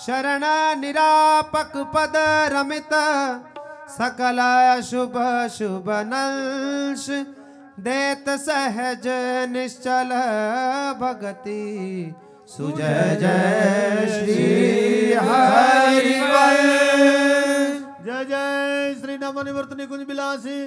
शरण निरापक पद रमित सकल शुभ शुभ नंश देत सहज निश्चल भगति सुजय जय श्री हरिवंश। जय जय श्री नवनिवर्तनी कुंज बिलासी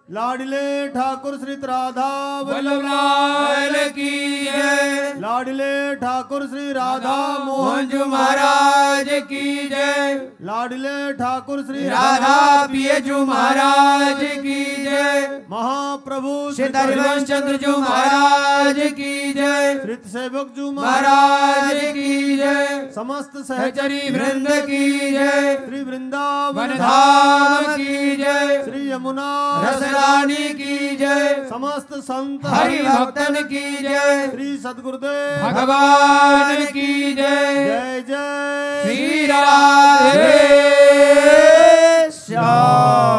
लाडले ठाकुर श्री राधा वल्लभ लाल की जय। लाडले ठाकुर श्री राधा मोहन जी महाराज की जय। लाडले ठाकुर श्री राधा पियजू महाराज की जय। महाप्रभु श्री हरिवंश चंद्र जी महाराज की जय। श्री सेवक जी महाराज की जय। समस्त सहचरी वृंद की जय। श्री वृंदावन धाम की जय। श्री यमुना रसरानी की जय। समस्त संत हरि भक्तन की जय। श्री सद्गुरुदेव भगवान की जय। जय जय श्री राधे श्याम।